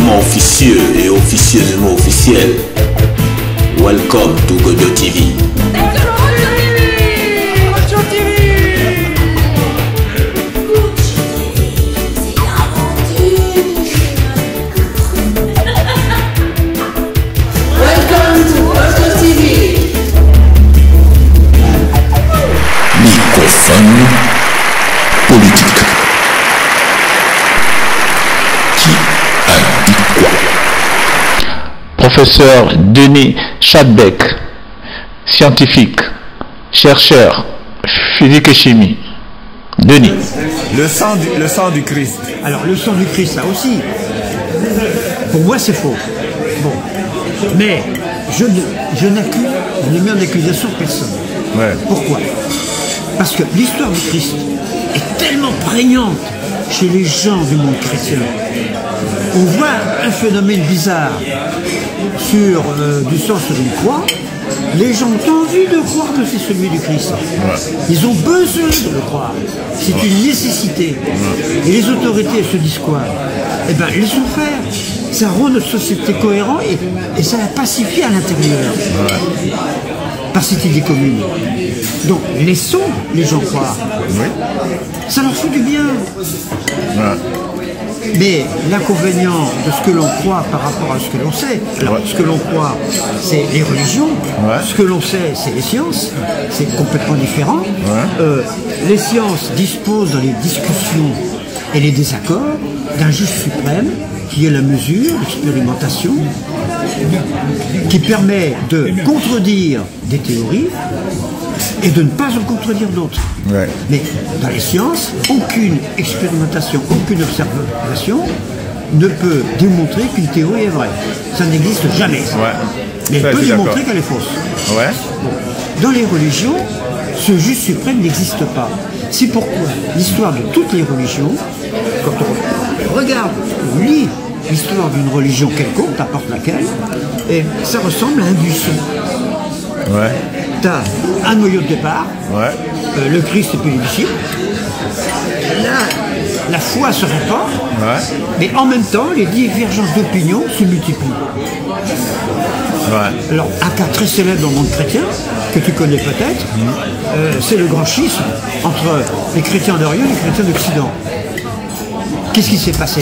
officiellement officieux et officieusement officiel. Welcome to Godio TV. Microphone politique. Qui a dit quoi? Professeur Denis Chadbeck, scientifique, chercheur, physique et chimie. Denis. Le sang du Christ. Alors le sang du Christ, ça aussi, pour moi c'est faux. Bon, mais je ne mets en accusation personne. Ouais. Pourquoi? Parce que l'histoire du Christ est tellement prégnante chez les gens du monde chrétien. On voit un phénomène bizarre sur du sang sur une croix. Les gens ont envie de croire que c'est celui du Christ. Ouais. Ils ont besoin de le croire. C'est une nécessité. Et les autorités, elles se disent quoi? Eh bien, elles sont faire. Ça rend notre société cohérente et ça la pacifie à l'intérieur. Ouais. Par cette idée commune. Donc, laissons les gens croire. Oui. Ça leur fait du bien. Ouais. Mais l'inconvénient de ce que l'on croit par rapport à ce que l'on sait, alors ouais. Ce que l'on croit, c'est les religions, ouais. Ce que l'on sait, c'est les sciences, c'est complètement différent. Ouais. Les sciences disposent dans les discussions et les désaccords d'un juge suprême qui est la mesure, l'expérimentation, qui permet de contredire des théories et de ne pas en contredire d'autres. Ouais. Mais dans les sciences, aucune expérimentation, aucune observation ne peut démontrer qu'une théorie est vraie. Ça n'existe jamais. Ouais. Mais elle peut démontrer qu'elle est fausse. Ouais. Bon. Dans les religions, ce juge suprême n'existe pas. C'est pourquoi l'histoire de toutes les religions, quand on regarde, on lit l'histoire d'une religion quelconque, n'importe laquelle, et ça ressemble à un buisson. Ouais. Tu as un noyau de départ, ouais. Le Christ et puis les disciples. Là, la foi se répand, ouais. Mais en même temps, les divergences d'opinion se multiplient. Ouais. Alors, un cas très célèbre dans le monde chrétien, que tu connais peut-être, c'est le grand schisme entre les chrétiens d'Orient et les chrétiens d'Occident. Qu'est-ce qui s'est passé?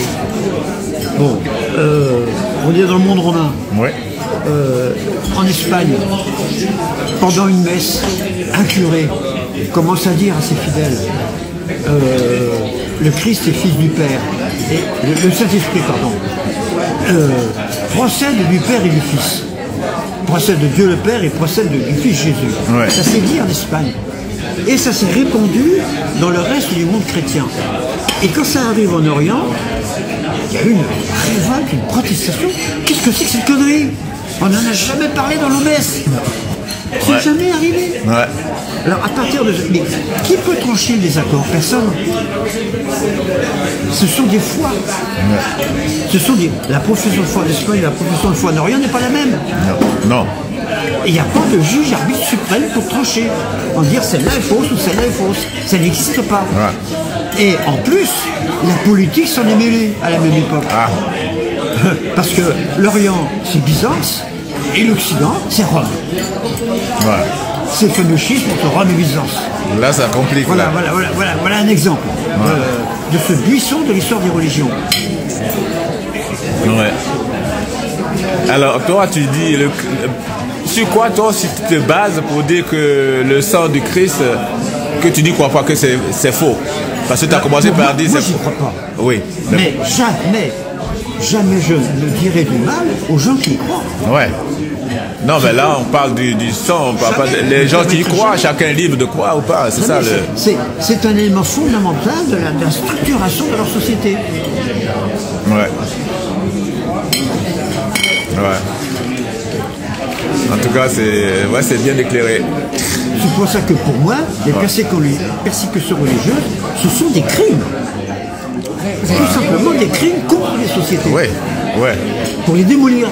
Bon, on est dans le monde romain. Ouais. En Espagne, pendant une messe, un curé commence à dire à ses fidèles le Christ est fils du Père, et le Saint-Esprit, pardon, procède du Père et du Fils, procède de Dieu le Père et procède du Fils Jésus. Ouais. Ça s'est dit en Espagne, et ça s'est répandu dans le reste du monde chrétien. Et quand ça arrive en Orient, il y a eu une révolte, une protestation. Qu'est-ce que c'est que cette connerie? On n'en a jamais parlé dans nos messes. C'est ouais. Jamais arrivé. Ouais. Alors à partir de... Mais qui peut trancher le désaccord? Personne. Ce sont des foi. Ouais. Ce sont des... La profession de foi d'Espagne et la profession de foi d'Orient n'est pas la même. Non. Non. Et il n'y a pas de juge arbitre suprême pour trancher. En dire celle-là est fausse ou celle-là est fausse. Ça n'existe pas. Ouais. Et en plus, la politique s'en est mêlée à la même époque. Ah. Parce que l'Orient, c'est Byzance, et l'Occident, c'est Rome. Ouais. C'est le fameux schisme entre Rome et Byzance. Là, ça complique. Voilà un exemple de ce buisson de l'histoire des religions. Ouais. Alors, toi, tu dis... sur quoi, toi, si tu te bases pour dire que le sang du Christ, que tu dis quoi pas que c'est faux? Parce que tu as commencé par dire... Moi, j'y crois pas. Oui. Mais jamais je ne dirai du mal aux gens qui y croient. Ouais. Non, mais là, on parle du sang. On parle pas les gens qui y croient, chacun est libre de croire ou pas. C'est ça le... C'est un élément fondamental de la structuration de leur société. Ouais. Ouais. En tout cas, c'est bien éclairé. C'est pour ça que pour moi, les persécutions religieuses, ce sont des crimes. C'est tout simplement des crimes contre les sociétés. Ouais, ouais. Pour les démolir.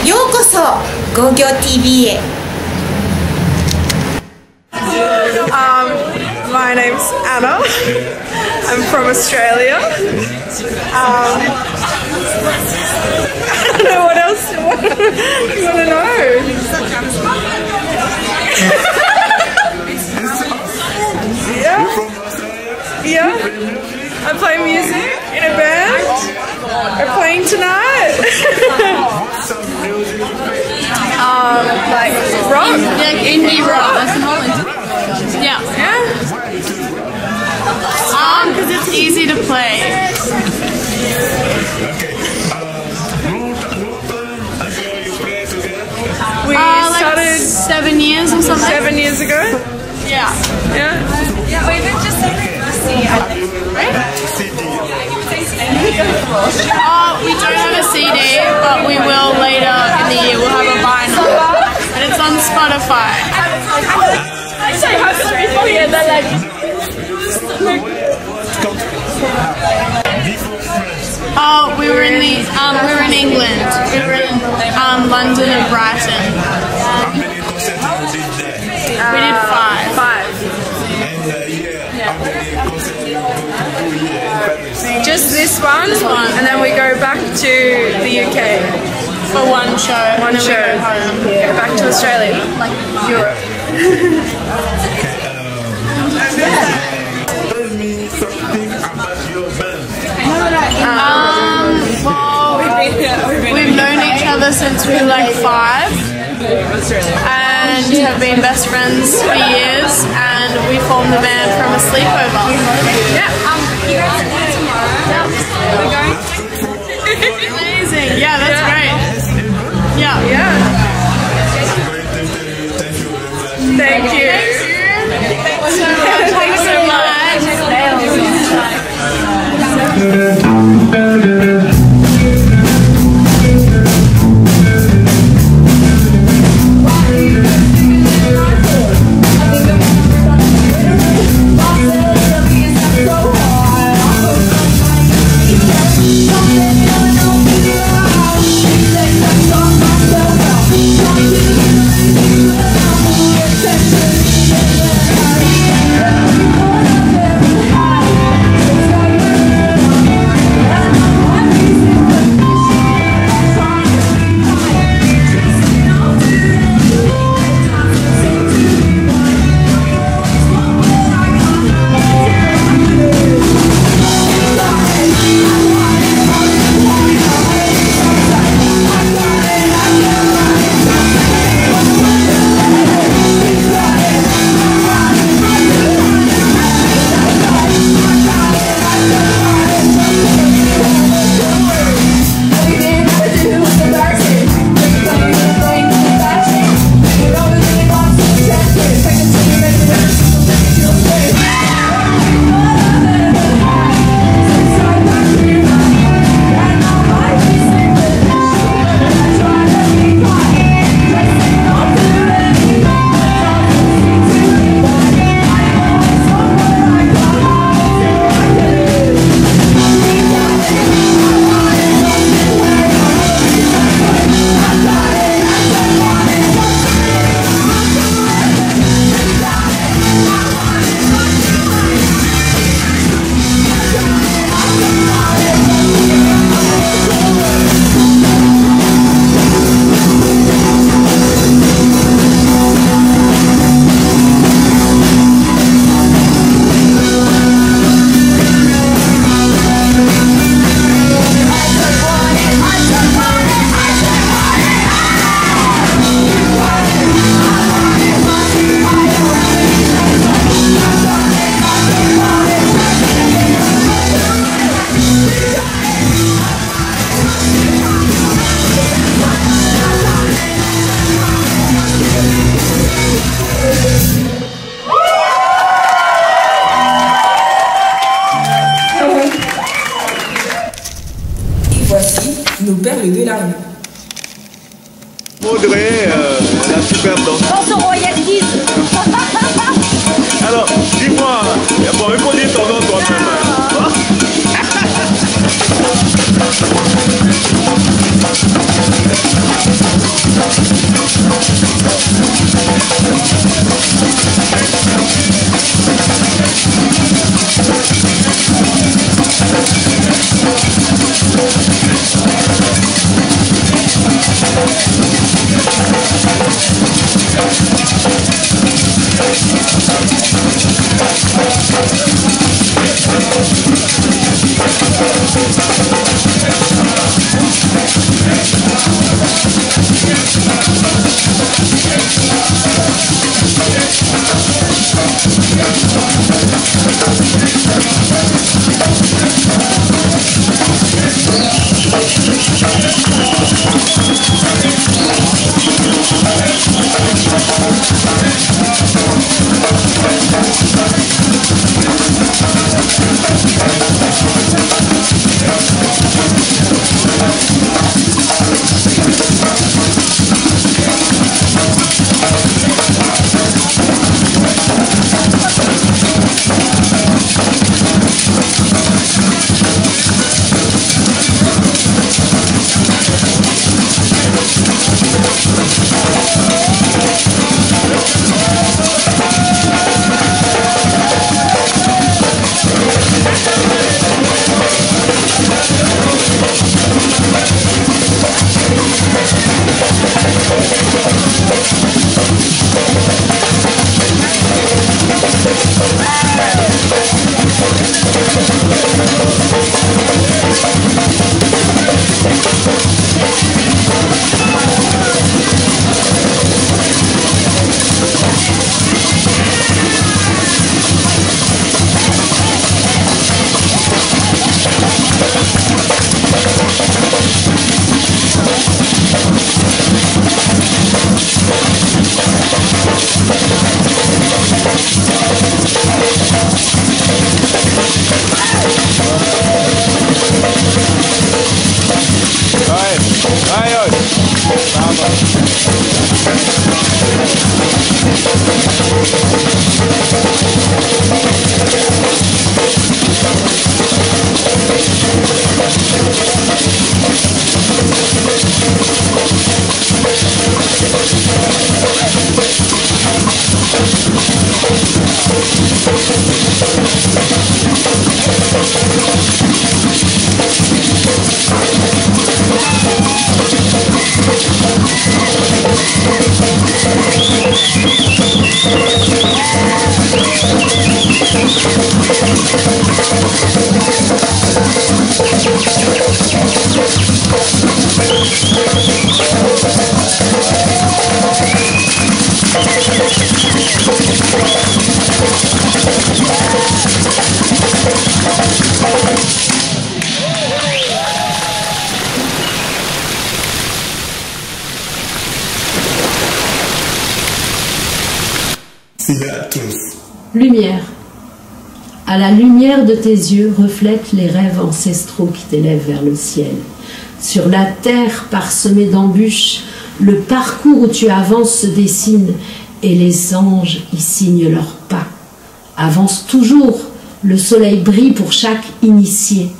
Yokoso, Godio TV. My My name's Anna. I'm from Australia. I don't know what else you want to know. Yeah. I play music in a band. We're playing tonight. Like rock. Like indie rock. Yeah. Because it's easy to play. We started like 7 years or something. 7 years ago. Yeah. We did just We don't have a CD, but we will later in the year. We'll have a vinyl, and it's on Spotify. We were in England. We were in London and Brighton. We did 5. Just this one, and then we go back to the UK for one show. One show. Go back to Australia, like Europe. Tell me something about your band. We've known each other since we were like 5 and have been best friends for years, and we formed the band from a sleepover. Yeah. You guys are going tomorrow? We're going. Amazing. Yeah, that's great. Yeah. Thank you. Thanks so much. Thanks so much. Something I don't feel out. She says I'm Lumière. À la lumière de tes yeux, reflète les rêves ancestraux qui t'élèvent vers le ciel. Sur la terre parsemée d'embûches, le parcours où tu avances se dessine et les anges y signent leurs pas. Avance toujours, le soleil brille pour chaque initié.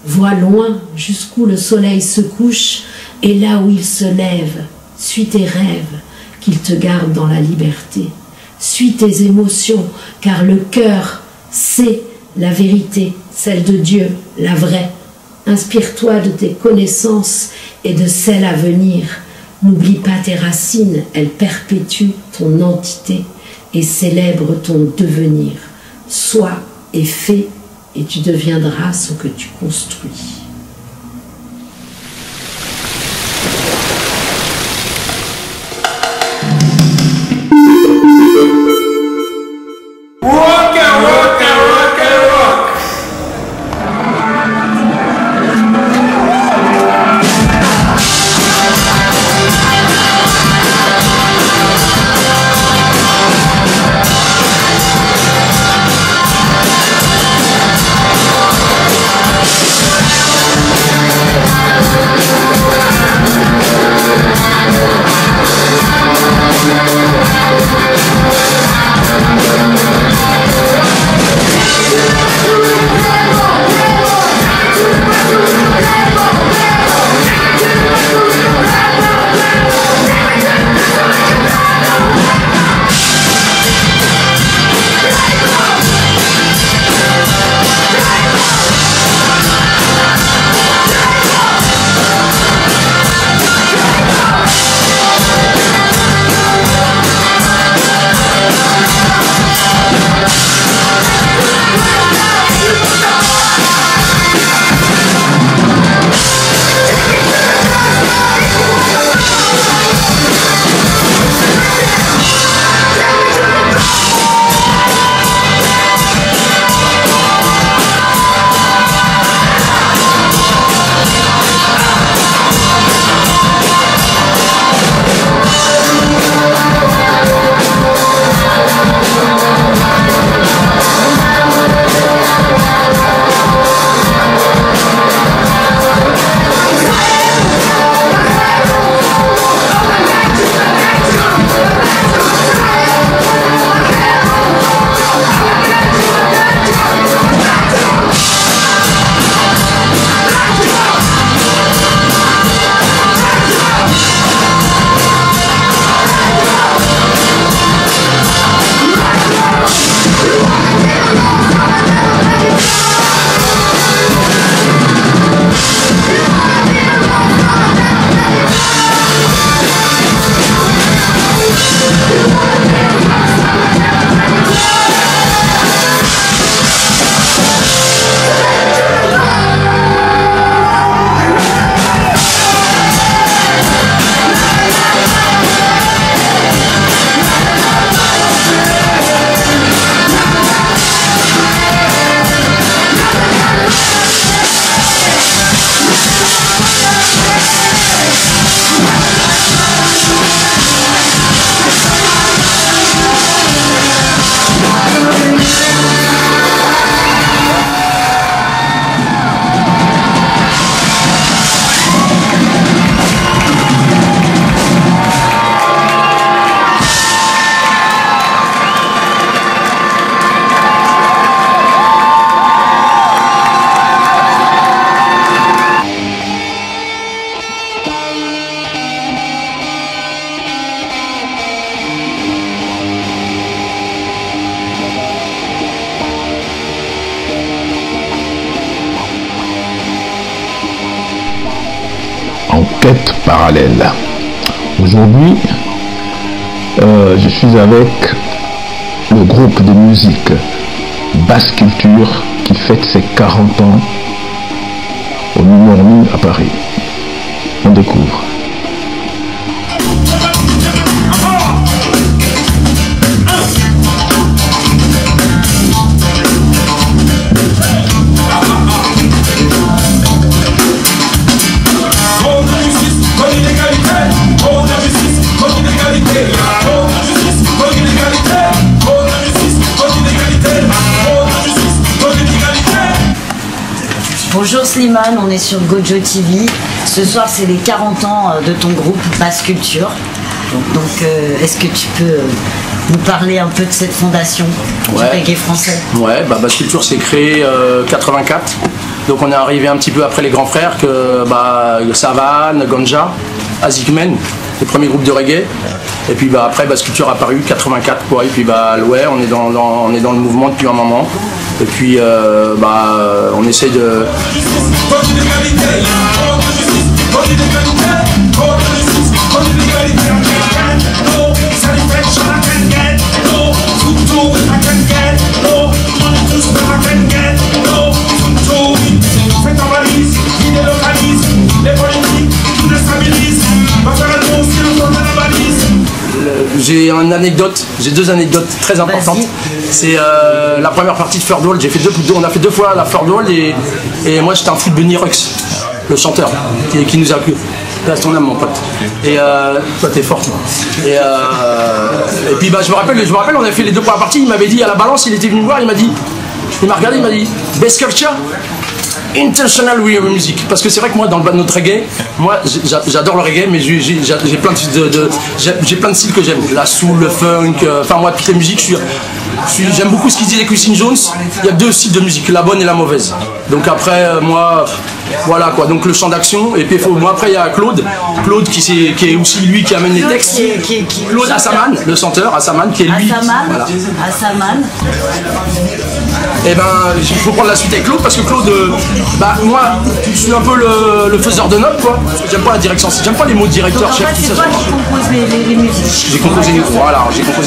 Vois loin jusqu'où le soleil se couche et là où il se lève. Suis tes rêves, qu'ils te gardent dans la liberté. Suis tes émotions, car le cœur sait la vérité, celle de Dieu, la vraie. Inspire-toi de tes connaissances et de celles à venir. N'oublie pas tes racines, elles perpétuent ton entité et célèbrent ton devenir. Sois et fais, et tu deviendras ce que tu construis. Wow. quête parallèle. Aujourd'hui, je suis avec le groupe de musique Basse Culture qui fête ses 40 ans au numéro 1000 à Paris. On découvre. Bonjour Slimane, on est sur Gojo TV. Ce soir, c'est les 40 ans de ton groupe Basse Culture. Donc, est-ce que tu peux nous parler un peu de cette fondation du reggae français? Ouais, Basse Culture s'est créé 84. Donc on est arrivé un petit peu après les grands frères que Savane, Ganja, Azikmen, les premiers groupes de reggae. Et puis après Basse Culture a apparu 84 quoi. Et puis ouais, on est dans le mouvement depuis un moment. Et puis on essaye de... J'ai une anecdote, j'ai deux anecdotes très importantes. C'est la première partie de Third World, on a fait deux fois la Third World et moi j'étais un fou de Benny Rux, le chanteur, qui nous a plu. Là, ton âme, mon pote. Et toi, t'es fort. Et puis, je me rappelle, on a fait les deux premières parties. Il m'avait dit à la balance, il était venu me voir, il m'a regardé, il m'a dit Best Culture, Intentional Music. Parce que c'est vrai que moi, dans notre reggae, moi, j'adore le reggae, mais j'ai plein de styles que j'aime. La soul, le funk, enfin, moi, toutes les musiques, j'aime beaucoup ce qu'il disait Quincy Jones. Il y a deux styles de musique, la bonne et la mauvaise. Donc après, moi, voilà quoi. Donc le chant d'action. Et puis moi après il y a Claude qui est aussi lui qui amène les textes. Claude Assaman, le chanteur Assaman, qui est lui. Assaman. Et il faut prendre la suite avec Claude parce que Claude, moi, je suis un peu le faiseur de notes quoi. J'aime pas la direction, j'aime pas les mots de directeur, chef, tout ça. C'est toi qui composes les musiques. J'ai composé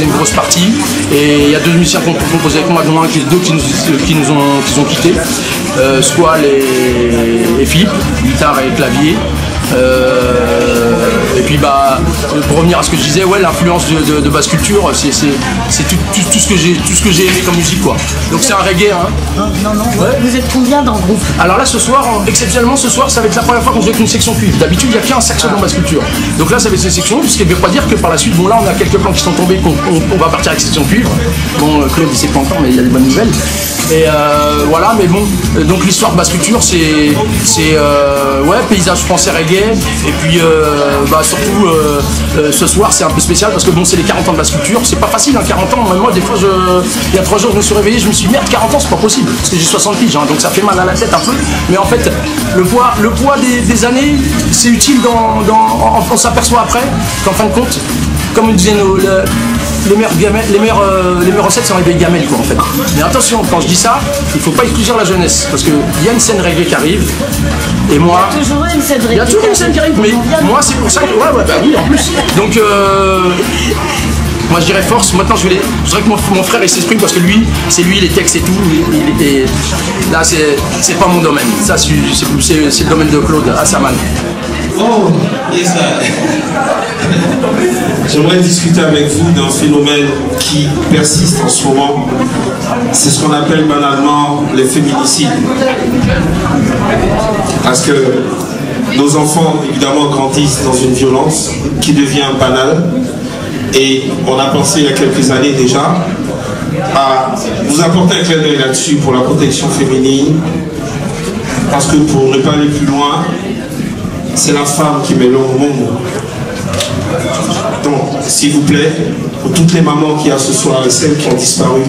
une grosse partie et il y a deux musiciens qui ont composé avec moi, dont un qui nous ont quittés. Squall et Philippe, guitare et clavier. Et puis pour revenir à ce que je disais, ouais, l'influence de Basse Culture, c'est tout ce que j'ai aimé comme musique quoi. Donc c'est un reggae hein. Non. Ouais. Vous êtes combien dans le groupe? Alors là ce soir, exceptionnellement ce soir, ça va être la première fois qu'on joue avec une section cuivre. D'habitude il n'y a qu'un saxo dans Basse Culture. Donc là ça va être une section, ce qui ne veut pas dire que par la suite, bon là on a quelques plans qui sont tombés, qu'on va partir avec section cuivre. Bon Claude il sait pas encore mais il y a des bonnes nouvelles. Et voilà, mais bon, donc l'histoire de Basse Culture c'est ouais, paysage français reggae. Et puis surtout ce soir c'est un peu spécial parce que bon c'est les 40 ans de Basse Culture, c'est pas facile hein, 40 ans, même moi des fois il y a 3 jours je me suis réveillé, je me suis dit merde 40 ans c'est pas possible, parce que j'ai 60 piges hein, donc ça fait mal à la tête un peu, mais en fait le poids des années c'est utile on s'aperçoit après qu'en fin de compte, comme on disait les meilleures recettes sont les gamelles quoi en fait. Mais attention, quand je dis ça, il faut pas exclure la jeunesse, parce qu'il y a une scène reggae qui arrive, et moi... Il y a toujours une scène reggae. Il y a toujours une scène qui arrive, mais moi c'est pour ça que... Ouais, oui, en plus. Donc, moi je dirais force, maintenant je voudrais que mon frère il s'exprime, parce que c'est lui les textes et tout, là c'est pas mon domaine, ça c'est le domaine de Claude Assaman. Oh, yes, j'aimerais discuter avec vous d'un phénomène qui persiste en ce moment. C'est ce qu'on appelle banalement les féminicides. Parce que nos enfants, évidemment, grandissent dans une violence qui devient banale. Et on a pensé il y a quelques années déjà à vous apporter un clin d'œil là-dessus pour la protection féminine. Parce que pour ne pas aller plus loin, c'est la femme qui met l'homme au monde. Donc, s'il vous plaît, pour toutes les mamans qu'il y a ce soir et celles qui ont disparu,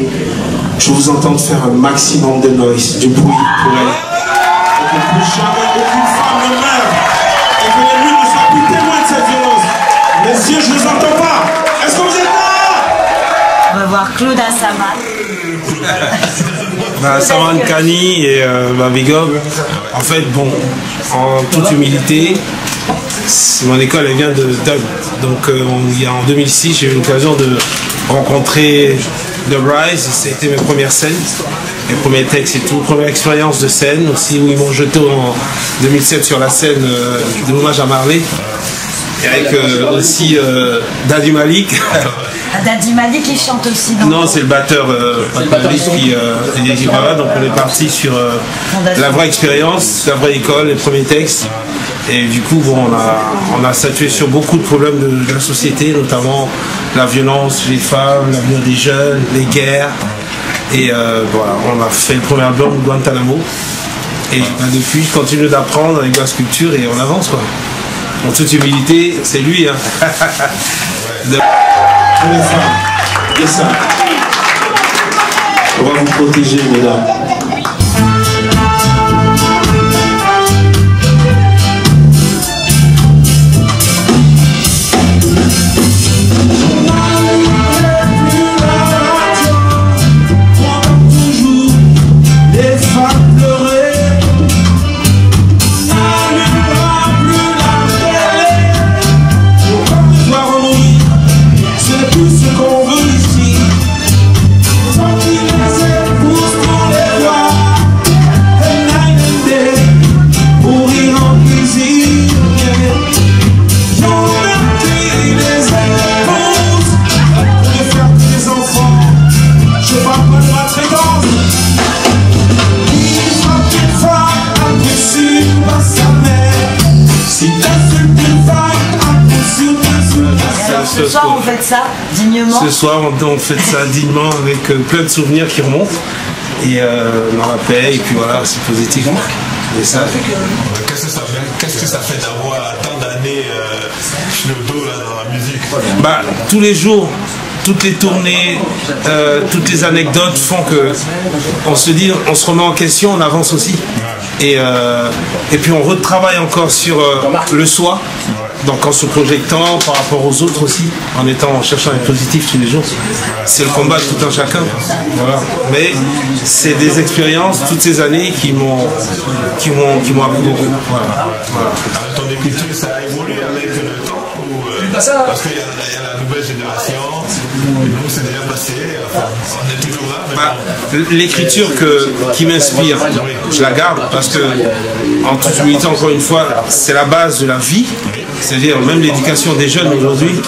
je vous entends faire un maximum de noise, du bruit pour elles. Et que plus jamais aucune femme ne meure. Et que les nuits ne soient plus témoins de cette violence. Messieurs, je ne vous entends pas. Est-ce que vous êtes là? On va voir Claude Assaman. Saman Kani et Big Up. En fait, bon, en toute humilité, Mon école, elle vient de Dub. Donc en 2006, j'ai eu l'occasion de rencontrer Dub Rise. C'était mes premières scènes, mes premiers textes et tout. Première expérience de scène aussi, où ils m'ont jeté en 2007 sur la scène de l'hommage à Marley. Et avec aussi Daddy Malik. Daddy Malik, il chante aussi. Non, c'est le batteur Malik qui voilà, donc on est parti sur la vraie expérience, la vraie école, les premiers textes. Et du coup, bon, on a statué sur beaucoup de problèmes de la société, notamment la violence chez les femmes, l'avenir des jeunes, les guerres. Et voilà, on a fait le premier album Guantanamo. Et depuis, je continue d'apprendre avec la sculpture et on avance, quoi. En toute humilité, c'est lui. Hein. C'est ça. On va vous protéger, mesdames. Ce soir, on fait ça dignement. Ce soir, on fait ça dignement avec plein de souvenirs qui remontent et dans la paix. Et puis voilà, c'est positif. Et ça. Qu'est-ce que ça fait d'avoir tant d'années sur le dos là, dans la musique? Bah, tous les jours, toutes les tournées, toutes les anecdotes font que on se dit, on se remet en question, on avance aussi. Et puis on retravaille encore sur le soi. Donc en se projetant par rapport aux autres aussi, en cherchant à être positif tous les jours. C'est le combat de tout un chacun. Voilà. Mais c'est des expériences, toutes ces années qui m'ont appris beaucoup. Voilà. Voilà. Ton écriture, ça a évolué avec le temps ou, parce qu'il y a la nouvelle génération, et nous c'est déjà passé, enfin, on est toujours là. L'écriture qui m'inspire, je la garde parce que, en toute humilité, encore une fois, c'est la base de la vie. C'est-à-dire même l'éducation des jeunes aujourd'hui.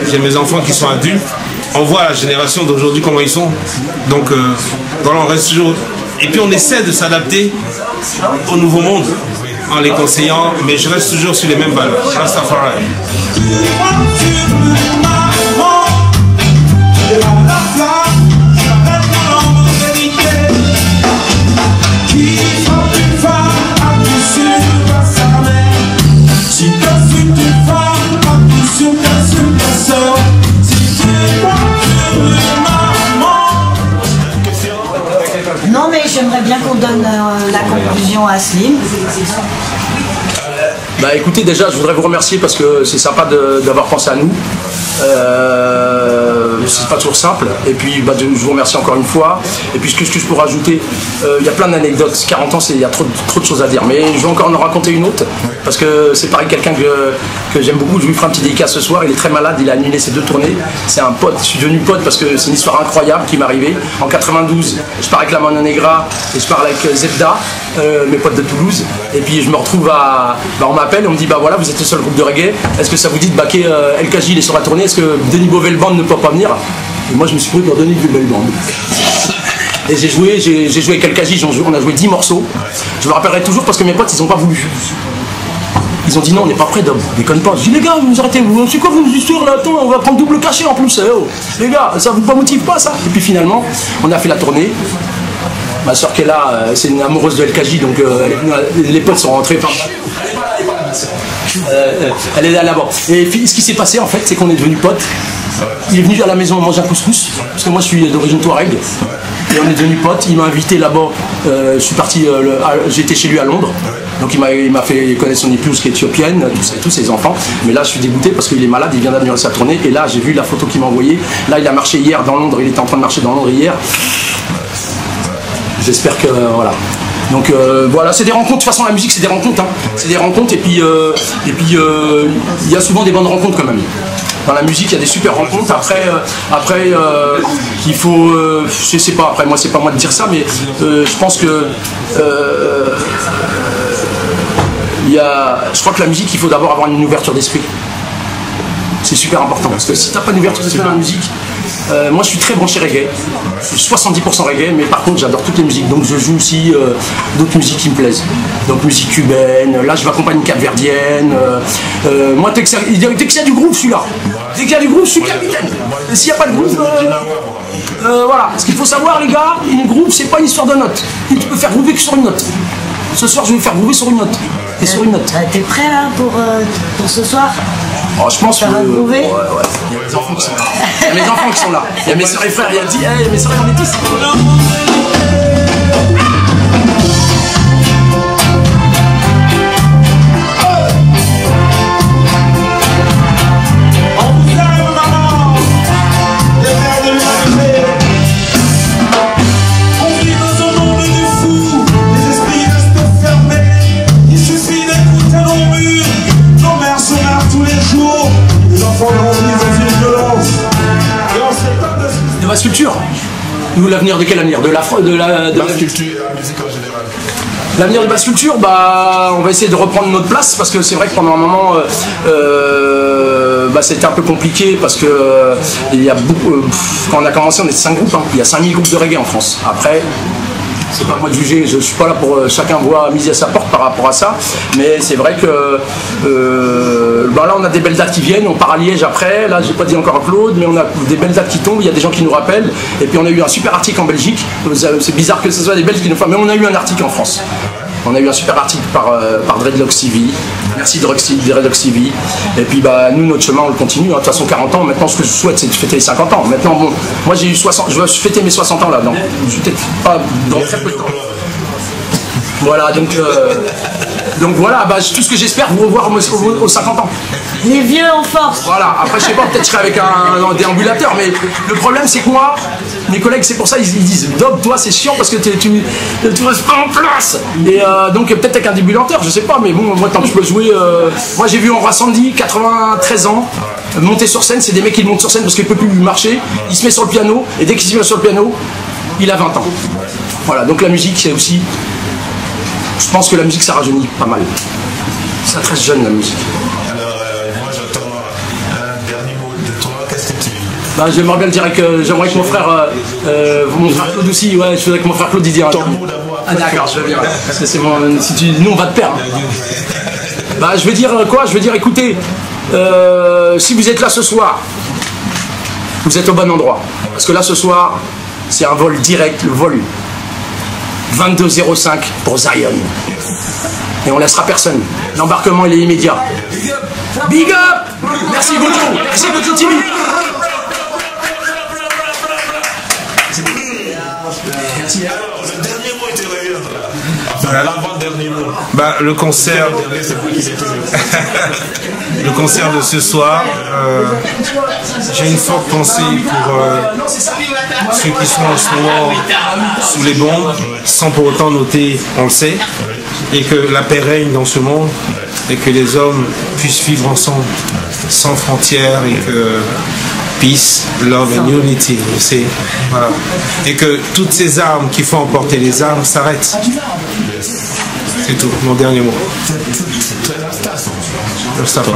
J'ai mes enfants qui sont adultes. On voit la génération d'aujourd'hui comment ils sont. Donc voilà, on reste toujours. Et puis on essaie de s'adapter au nouveau monde en les conseillant, mais je reste toujours sur les mêmes valeurs. Rastafari. Non, mais j'aimerais bien qu'on donne la conclusion à Slim. Bah écoutez, déjà je voudrais vous remercier parce que c'est sympa d'avoir pensé à nous. C'est pas toujours simple. Et puis bah, je vous remercie encore une fois. Et puis ce que je pourrais rajouter, il y a plein d'anecdotes. 40 ans, il y a trop de choses à dire. Mais je vais encore en raconter une autre. Parce que c'est pareil, quelqu'un que j'aime beaucoup. Je lui ferai un petit dédicace ce soir. Il est très malade, il a annulé ses 2 tournées. C'est un pote, je suis devenu pote parce que c'est une histoire incroyable qui m'est arrivée. En 92, je pars avec la Mano Negra et je pars avec Zebda, mes potes de Toulouse. Et puis je me retrouve à. Bah, on m'appelle, on me dit bah voilà, vous êtes le seul groupe de reggae. Est-ce que ça vous dit de baquer LKJ, il est sur la tournée? Est-ce que Denis Beauvais-le-Band ne peut pas venir? Et moi je me suis pris pour Denis Beauvais-le-Band. Et j'ai joué avec LKJ, on a joué 10 morceaux. Je me rappellerai toujours parce que mes potes ils ont pas voulu. Ils ont dit non, on n'est pas prêts, Dom. Déconne pas. Je dis les gars, vous arrêtez, c'est quoi vos histoires là? Attends, on va prendre double cachet en plus. Oh. Les gars, ça vous motive pas ça? Et puis finalement, on a fait la tournée. Ma soeur qui est là, c'est une amoureuse de LKJ, donc les potes sont rentrés. Elle est là là-bas. Et ce qui s'est passé en fait, c'est qu'on est devenus potes. Il est venu à la maison manger un couscous, parce que moi je suis d'origine touareg. Et on est devenus potes, il m'a invité là-bas, je suis parti, j'étais chez lui à Londres. Donc il m'a fait connaître son épouse qui est éthiopienne, tous ses enfants. Mais là je suis dégoûté parce qu'il est malade, il vient d'annuler sa tournée. Et là j'ai vu la photo qu'il m'a envoyée. Là il a marché hier dans Londres, il était en train de marcher dans Londres hier. J'espère que voilà. Donc voilà, c'est des rencontres. De toute façon, la musique, c'est des rencontres. Hein. C'est des rencontres et puis il y a souvent des bonnes rencontres quand même. Dans la musique, il y a des super rencontres. Après, il faut, je sais pas. Après, moi, c'est pas moi de dire ça, mais je pense que je crois que la musique, il faut d'abord avoir une ouverture d'esprit. C'est super important parce que si t'as pas une ouverture d'esprit dans la musique, moi je suis très branché reggae, je suis 70% reggae, mais par contre j'adore toutes les musiques, donc je joue aussi d'autres musiques qui me plaisent. Donc musique cubaine, là je m'accompagne une capverdienne, moi dès qu'il y a du groove, je suis là. Dès qu'il y a du groove, je suis capitaine. Et s'il n'y a pas de groove, voilà. Ce qu'il faut savoir les gars, une groove c'est pas une histoire de notes. Tu peux faire groover que sur une note. Ce soir je vais faire groover sur une note. Et sur une note. T'es prêt là pour ce soir? Oh, je pense que... Ouais. Il y a mes enfants qui sont là. Il y a mes enfants qui sont là. Il y a mes soeurs et frères, il y a 10. Hey, mes soeurs, on est 10. De la sculpture. Nous, l'avenir de quel avenir? De la sculpture, musique en général. L'avenir de la sculpture, on va essayer de reprendre notre place parce que c'est vrai que pendant un moment, c'était un peu compliqué parce que il y a beaucoup. Quand on a commencé, on était 5 groupes. Hein. Il y a 5000 groupes de reggae en France. Après. C'est pas moi de juger, je suis pas là pour chacun voit midi à sa porte par rapport à ça, mais c'est vrai que là on a des belles dates qui viennent, on part à Liège après, là j'ai pas dit encore à Claude, mais on a des belles dates qui tombent, il y a des gens qui nous rappellent, et puis on a eu un super article en Belgique, c'est bizarre que ce soit des Belges qui nous font, mais on a eu un article en France. On a eu un super article par Dreadlocks TV. Merci Dreadlocks TV. Et puis nous, notre chemin, on le continue. De toute façon, 40 ans. Maintenant, ce que je souhaite, c'est de fêter les 50 ans. Maintenant, bon, moi j'ai eu 60. Je veux fêter mes 60 ans là. Non, je vais peut-être pas dans très peu de temps. Voilà, donc voilà, tout ce que j'espère vous revoir aux 50 ans. Les vieux en force. Voilà, après je sais pas, peut-être je serai avec un déambulateur, mais le problème c'est que moi, mes collègues c'est pour ça ils disent Dob, toi c'est chiant parce que tu restes pas en place. Et donc peut-être avec un déambulateur, je sais pas, mais bon, moi tant que je peux jouer. Moi j'ai vu Ambroise Sandy, 93 ans, monter sur scène, c'est des mecs qui montent sur scène parce qu'il peut plus marcher, il se met sur le piano, et dès qu'il se met sur le piano, il a 20 ans. Voilà, donc la musique c'est aussi. Je pense que la musique ça rajeunit pas mal. Ça très jeune la musique. Alors moi j'entends un dernier mot de toi, qu'est-ce que tu... J'aimerais bien le dire j'aimerais que mon frère Claude aussi, ouais, je voudrais que mon frère Claude dise un mot d'amour. Ah d'accord, je veux bien. Nous on va te perdre. Je veux dire quoi? Je veux dire écoutez, si vous êtes là ce soir, vous êtes au bon endroit. Parce que là ce soir, c'est un vol direct, le vol 22:05 pour Zion. Et on laissera personne. L'embarquement il est immédiat. Big up! Merci Gojo! Merci Gojo TV! Le dernier mot était le concert. Le concert de ce soir, j'ai une forte pensée pour ceux qui sont en ce moment sous les bombes, sans pour autant noter, on le sait, et que la paix règne dans ce monde, et que les hommes puissent vivre ensemble, sans frontières, et que peace, love and unity, voilà. Et que toutes ces armes qui font emporter les armes s'arrêtent. C'est tout, mon dernier mot. Sur ta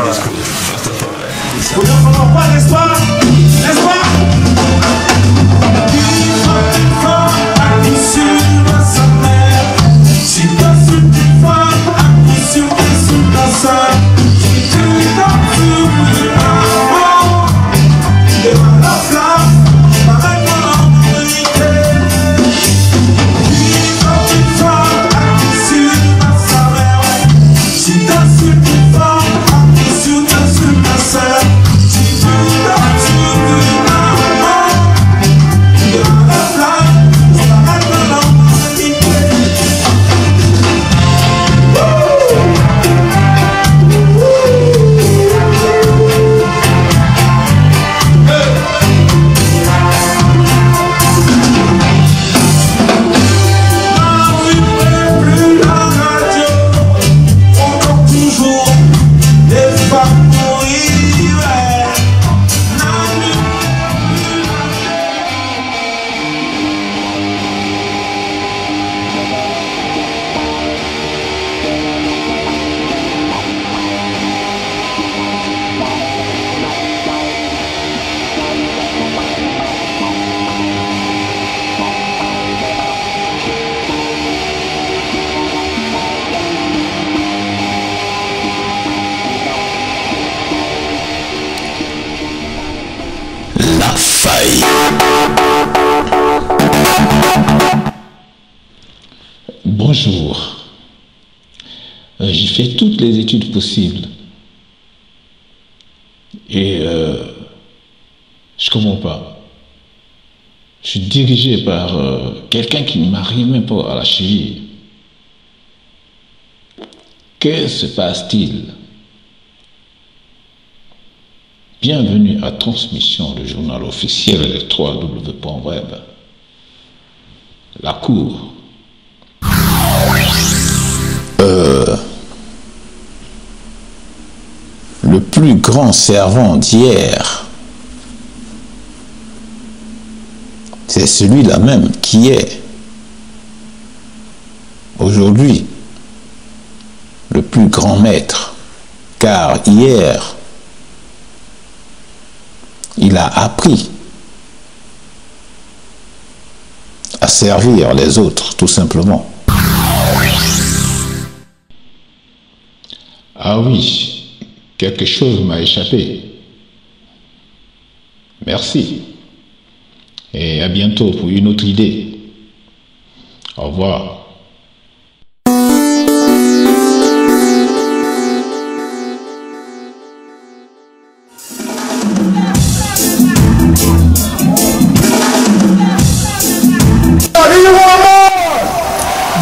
jour, j'ai fait toutes les études possibles. Et je comprends pas. Je suis dirigé par quelqu'un qui ne m'arrive même pas à la cheville. Que se passe-t-il? Bienvenue à Transmission, le journal officiel de www.web. La Cour. Le plus grand servant d'hier, c'est celui-là même qui est aujourd'hui le plus grand maître, car hier, il a appris à servir les autres, tout simplement. Ah oui, quelque chose m'a échappé. Merci. Et à bientôt pour une autre idée. Au revoir.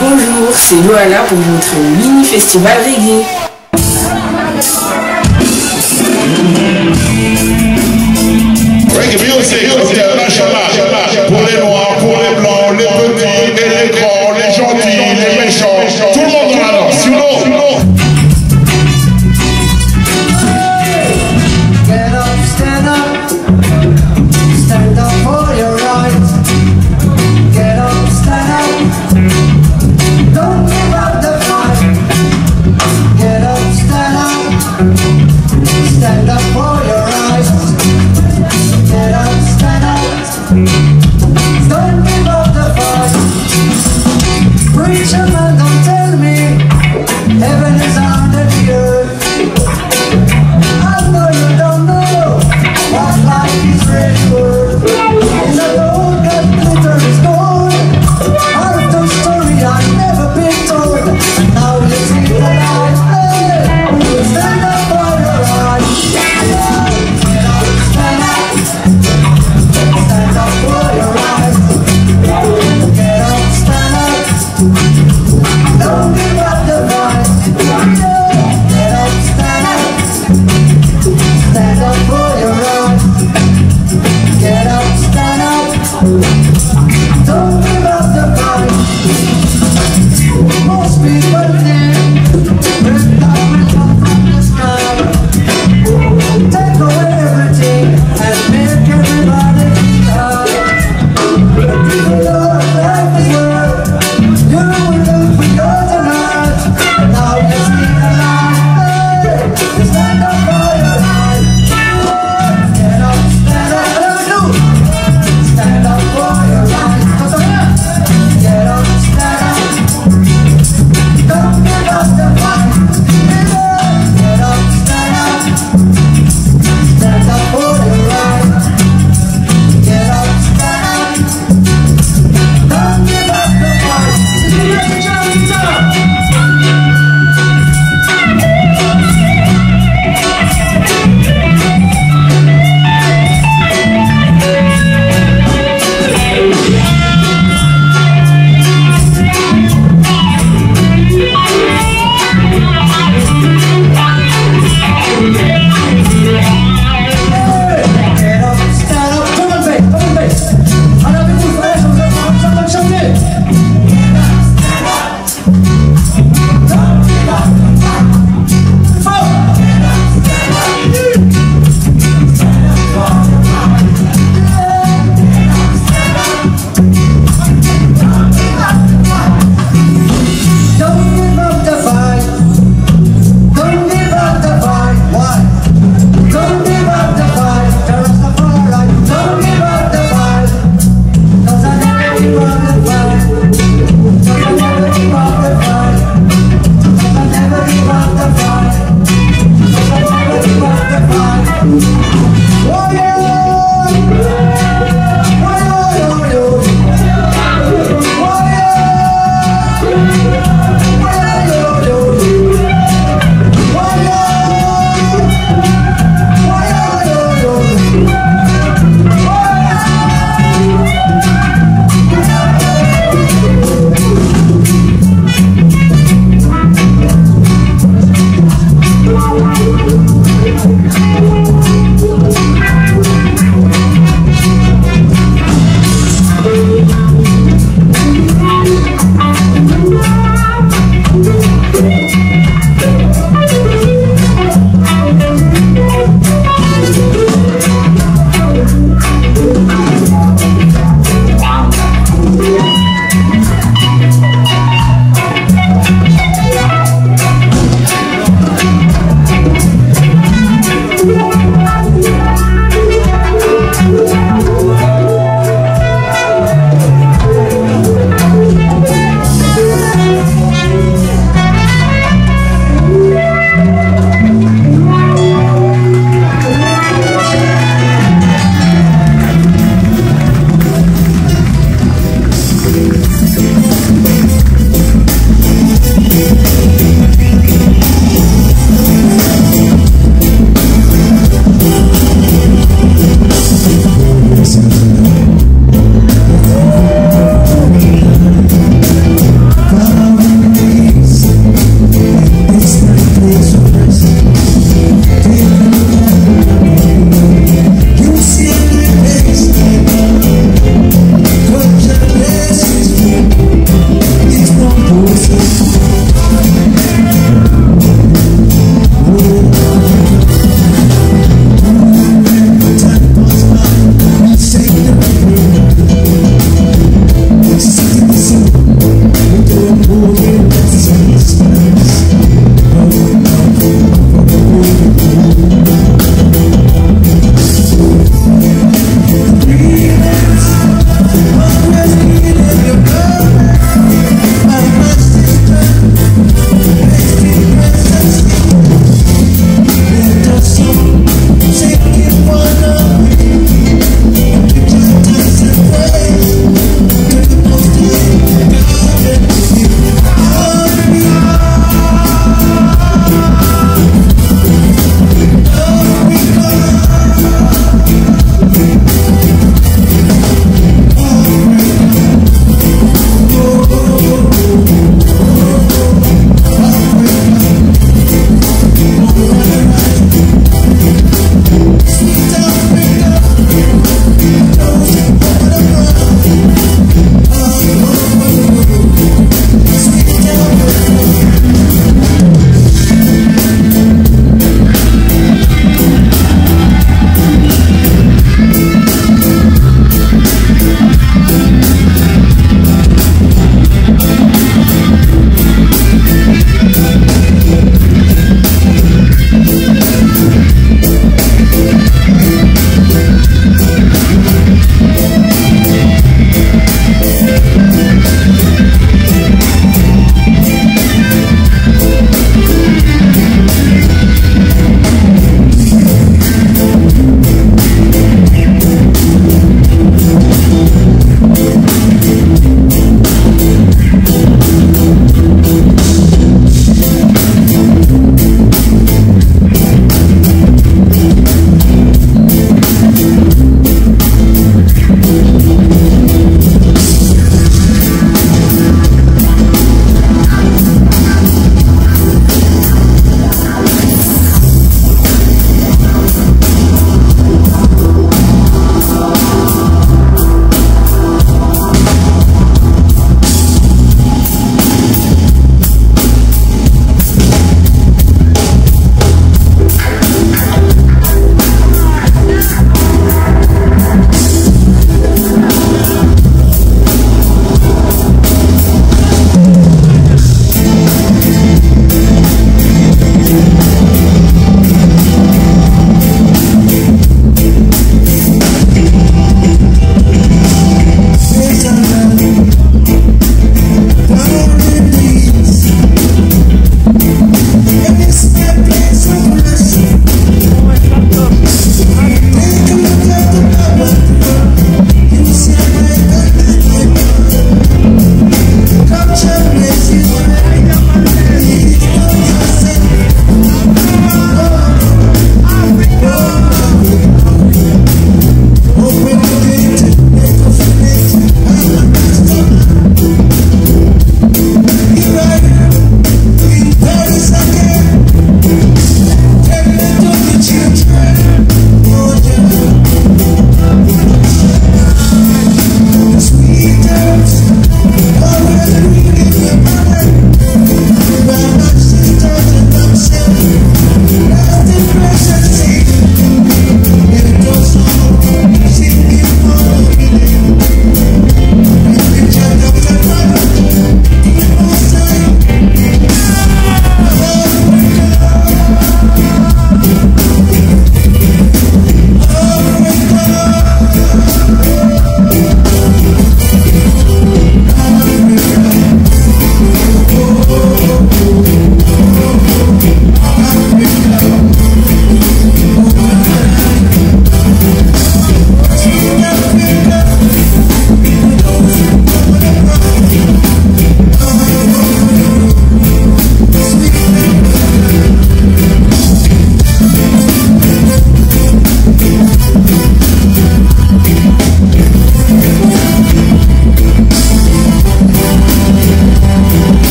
Bonjour, c'est Loala pour vous montrer le mini festival reggae. Reggae music international pour les noirs, pour les blancs, les petits et les grands, les gentils, les méchants, tout le monde dans la danse, you know. Get up, stand up for your rights. Get up, stand up, don't give up the fight. Get up, stand up for your rights. Get up, stand up, don't give up the fight. Preach